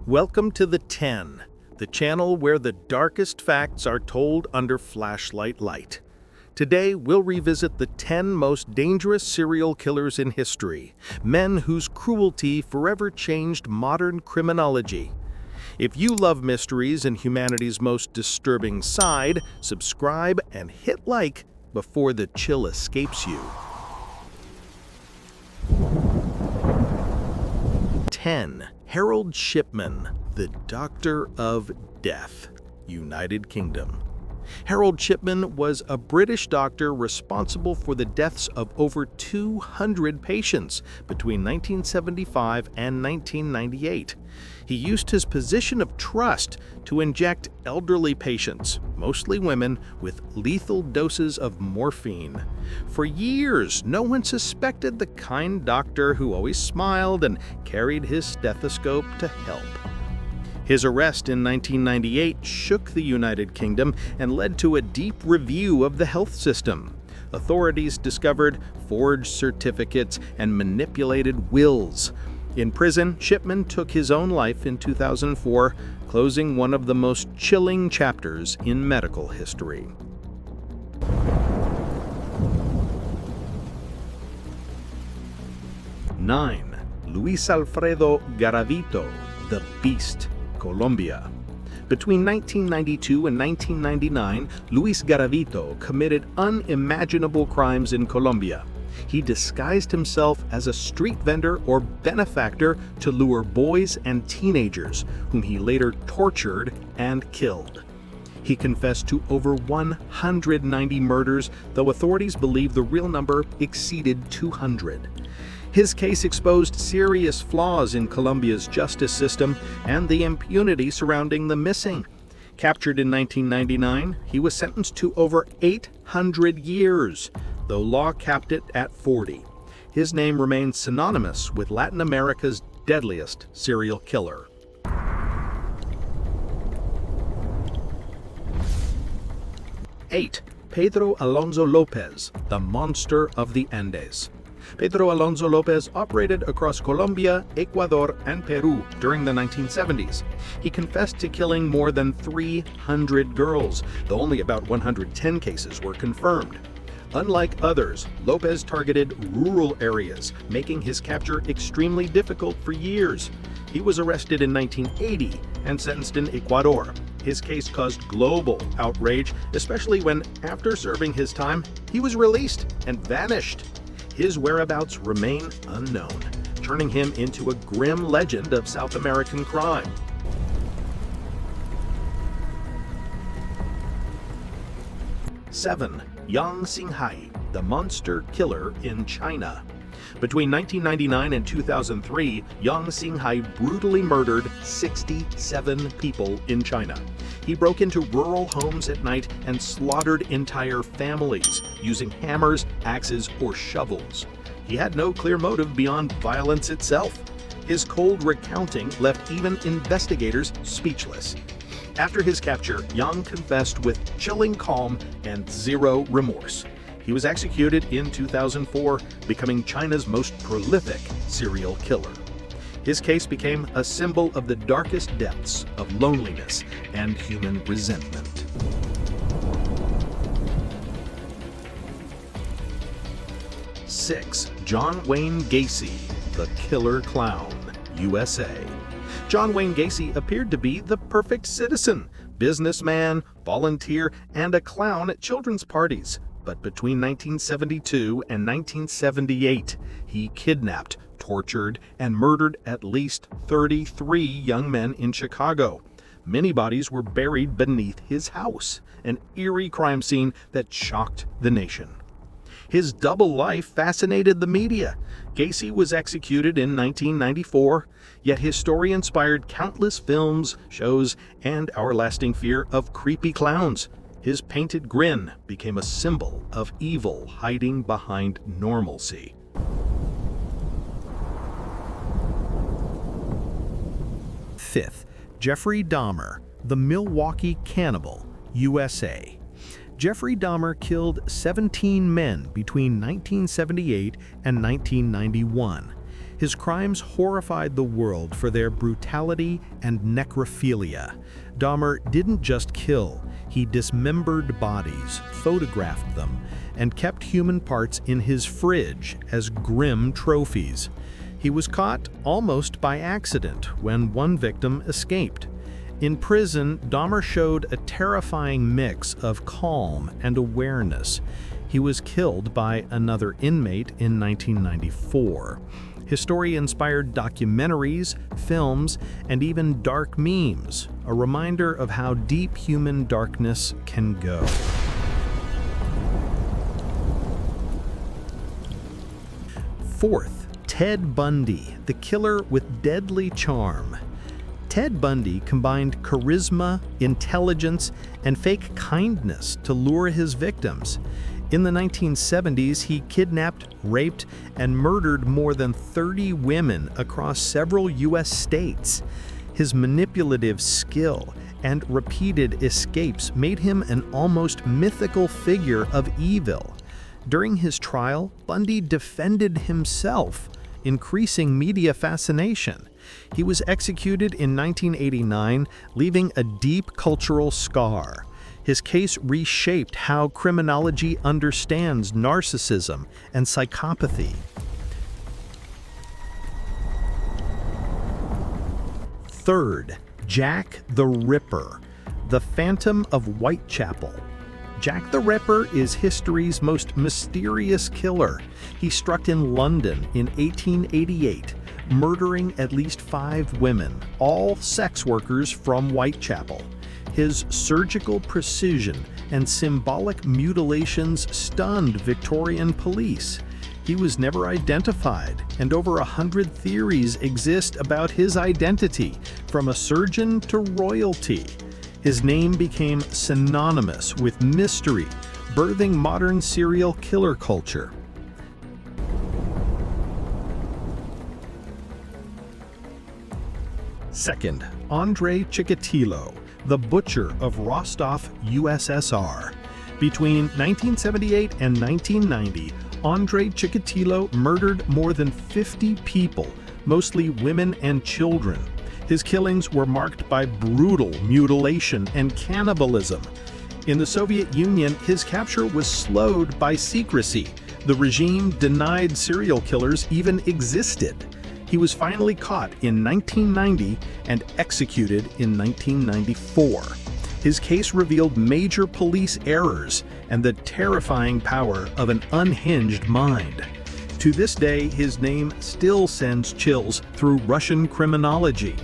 Welcome to the 10, the channel where the darkest facts are told under flashlight light. Today, we'll revisit the 10 most dangerous serial killers in history, men whose cruelty forever changed modern criminology. If you love mysteries and humanity's most disturbing side, subscribe and hit like before the chill escapes you. 10. Harold Shipman, the Doctor of Death, United Kingdom. Harold Shipman was a British doctor responsible for the deaths of over 200 patients between 1975 and 1998. He used his position of trust to inject elderly patients, mostly women, with lethal doses of morphine. For years, no one suspected the kind doctor who always smiled and carried his stethoscope to help. His arrest in 1998 shook the United Kingdom and led to a deep review of the health system. Authorities discovered forged certificates and manipulated wills. In prison, Shipman took his own life in 2004, closing one of the most chilling chapters in medical history. Nine. Luis Alfredo Garavito, the Beast, Colombia. Between 1992 and 1999, Luis Garavito committed unimaginable crimes in Colombia. He disguised himself as a street vendor or benefactor to lure boys and teenagers, whom he later tortured and killed. He confessed to over 190 murders, though authorities believe the real number exceeded 200. His case exposed serious flaws in Colombia's justice system and the impunity surrounding the missing. Captured in 1999, he was sentenced to over 800 years, though law capped it at 40. His name remains synonymous with Latin America's deadliest serial killer. 8. Pedro Alonso Lopez, the Monster of the Andes. Pedro Alonso Lopez operated across Colombia, Ecuador, and Peru during the 1970s. He confessed to killing more than 300 girls, though only about 110 cases were confirmed. Unlike others, Lopez targeted rural areas, making his capture extremely difficult for years. He was arrested in 1980 and sentenced in Ecuador. His case caused global outrage, especially when, after serving his time, he was released and vanished. His whereabouts remain unknown, turning him into a grim legend of South American crime. 7. Yang Xinghai, the monster killer in China. Between 1999 and 2003, Yang Xinghai brutally murdered 67 people in China. He broke into rural homes at night and slaughtered entire families using hammers, axes, or shovels. He had no clear motive beyond violence itself. His cold recounting left even investigators speechless. After his capture, Yang confessed with chilling calm and zero remorse. He was executed in 2004, becoming China's most prolific serial killer. His case became a symbol of the darkest depths of loneliness and human resentment. 6. John Wayne Gacy, the Killer Clown, USA. John Wayne Gacy appeared to be the perfect citizen, businessman, volunteer, and a clown at children's parties. But between 1972 and 1978, he kidnapped, tortured, and murdered at least 33 young men in Chicago. Many bodies were buried beneath his house, an eerie crime scene that shocked the nation. His double life fascinated the media. Gacy was executed in 1994, yet his story inspired countless films, shows, and our lasting fear of creepy clowns. His painted grin became a symbol of evil hiding behind normalcy. 5. Jeffrey Dahmer, the Milwaukee Cannibal, USA. Jeffrey Dahmer killed 17 men between 1978 and 1991. His crimes horrified the world for their brutality and necrophilia. Dahmer didn't just kill, he dismembered bodies, photographed them, and kept human parts in his fridge as grim trophies. He was caught almost by accident when one victim escaped. In prison, Dahmer showed a terrifying mix of calm and awareness. He was killed by another inmate in 1994. His story inspired documentaries, films, and even dark memes, a reminder of how deep human darkness can go. Fourth, Ted Bundy, the killer with deadly charm. Ted Bundy combined charisma, intelligence, and fake kindness to lure his victims. In the 1970s, he kidnapped, raped, and murdered more than 30 women across several U.S. states. His manipulative skill and repeated escapes made him an almost mythical figure of evil. During his trial, Bundy defended himself, increasing media fascination. He was executed in 1989, leaving a deep cultural scar. His case reshaped how criminology understands narcissism and psychopathy. Third, Jack the Ripper, the Phantom of Whitechapel. Jack the Ripper is history's most mysterious killer. He struck in London in 1888, murdering at least 5 women, all sex workers from Whitechapel. His surgical precision and symbolic mutilations stunned Victorian police. He was never identified, and over 100 theories exist about his identity, from a surgeon to royalty. His name became synonymous with mystery, birthing modern serial killer culture. Second, Andrei Chikatilo, the Butcher of Rostov, USSR. Between 1978 and 1990, Andrei Chikatilo murdered more than 50 people, mostly women and children. His killings were marked by brutal mutilation and cannibalism. In the Soviet Union, his capture was slowed by secrecy. The regime denied serial killers even existed. He was finally caught in 1990 and executed in 1994. His case revealed major police errors and the terrifying power of an unhinged mind. To this day, his name still sends chills through Russian criminology.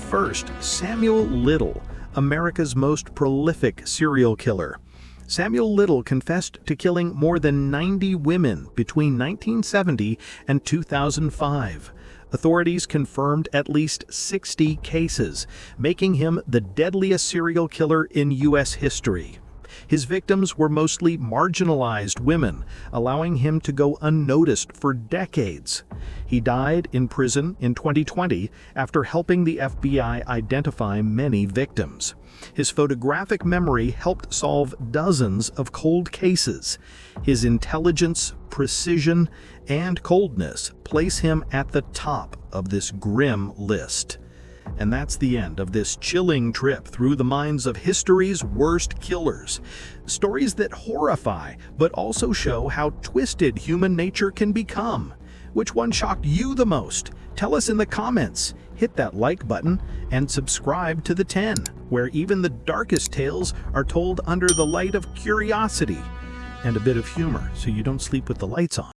First, Samuel Little, America's most prolific serial killer. Samuel Little confessed to killing more than 90 women between 1970 and 2005. Authorities confirmed at least 60 cases, making him the deadliest serial killer in U.S. history. His victims were mostly marginalized women, allowing him to go unnoticed for decades. He died in prison in 2020 after helping the FBI identify many victims. His photographic memory helped solve dozens of cold cases. His intelligence, precision, and coldness place him at the top of this grim list. And that's the end of this chilling trip through the minds of history's worst killers. Stories that horrify, but also show how twisted human nature can become. Which one shocked you the most? Tell us in the comments. Hit that like button and subscribe to The 10, where even the darkest tales are told under the light of curiosity and a bit of humor so you don't sleep with the lights on.